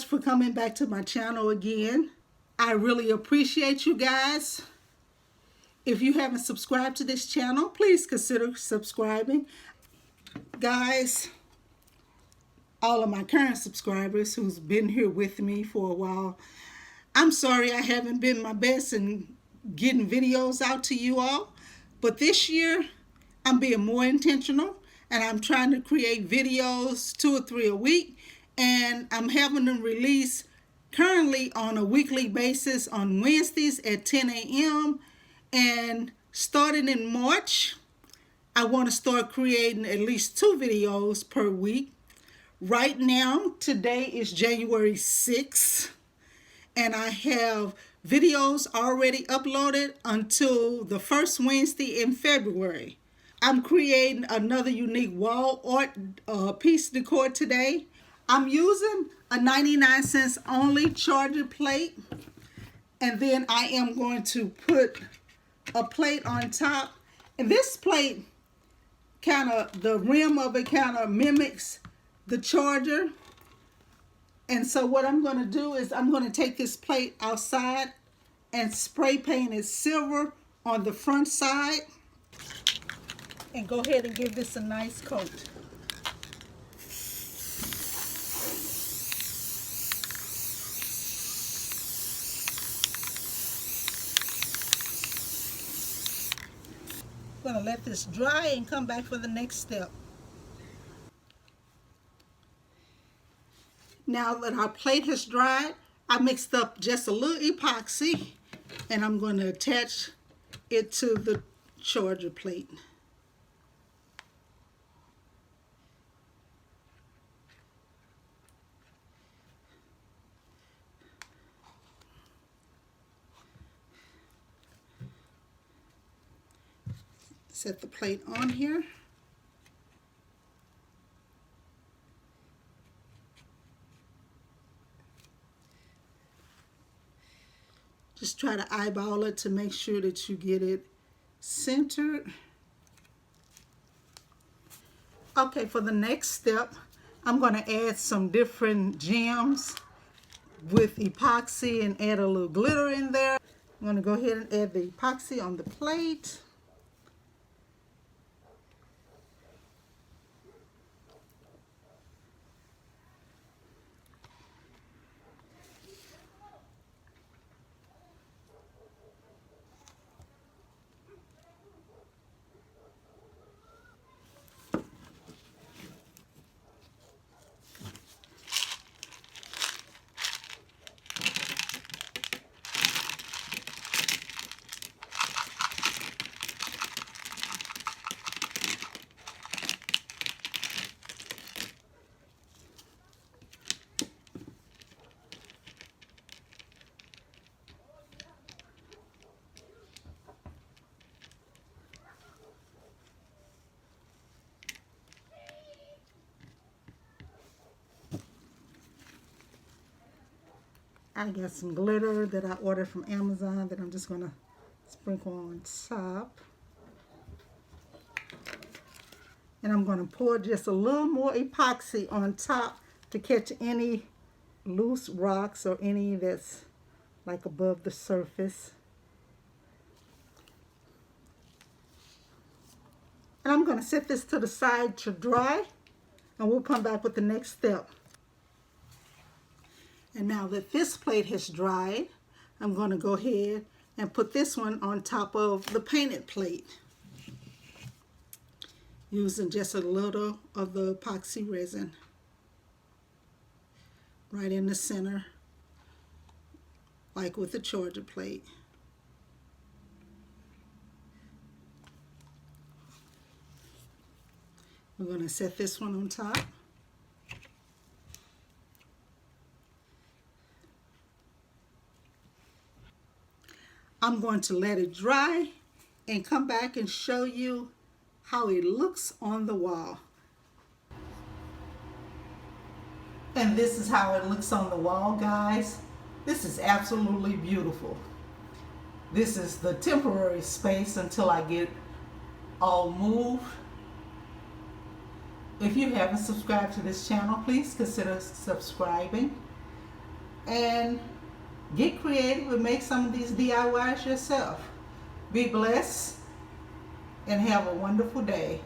much for coming back to my channel again. I really appreciate you guys. If you haven't subscribed to this channel, please consider subscribing. Guys, all of my current subscribers who's been here with me for a while, I'm sorry I haven't been my best in getting videos out to you all. But this year, I'm being more intentional and I'm trying to create videos 2 or 3 a week. And I'm having them release currently on a weekly basis on Wednesdays at 10 a.m. And starting in March, I want to start creating at least 2 videos per week. Right now, today is January 6th, and I have videos already uploaded until the first Wednesday in February. I'm creating another unique wall art piece decor today. I'm using a 99-cents only charger plate, and then I am going to put a plate on top. And this plate the rim of it kind of mimics the charger. And so what I'm going to do is I'm going to take this plate outside and spray paint it silver on the front side and go ahead and give this a nice coat. I'm going to let this dry and come back for the next step. Now that our plate has dried, I mixed up just a little epoxy and I'm going to attach it to the charger plate. Set the plate on here. Just try to eyeball it to make sure that you get it centered. Okay, for the next step, I'm going to add some different gems with epoxy and add a little glitter in there. I'm going to go ahead and add the epoxy on the plate. I got some glitter that I ordered from Amazon that I'm just going to sprinkle on top. And I'm going to pour just a little more epoxy on top to catch any loose rocks or any that's like above the surface. And I'm going to set this to the side to dry, and we'll come back with the next step. And now that this plate has dried, I'm going to go ahead and put this one on top of the painted plate, using just a little of the epoxy resin right in the center, like with the charger plate. We're going to set this one on top. I'm going to let it dry and come back and show you how it looks on the wall. And this is how it looks on the wall, guys. This is absolutely beautiful. This is the temporary space until I get all moved. If you haven't subscribed to this channel, please consider subscribing. and get creative and make some of these DIYs yourself. Be blessed and have a wonderful day.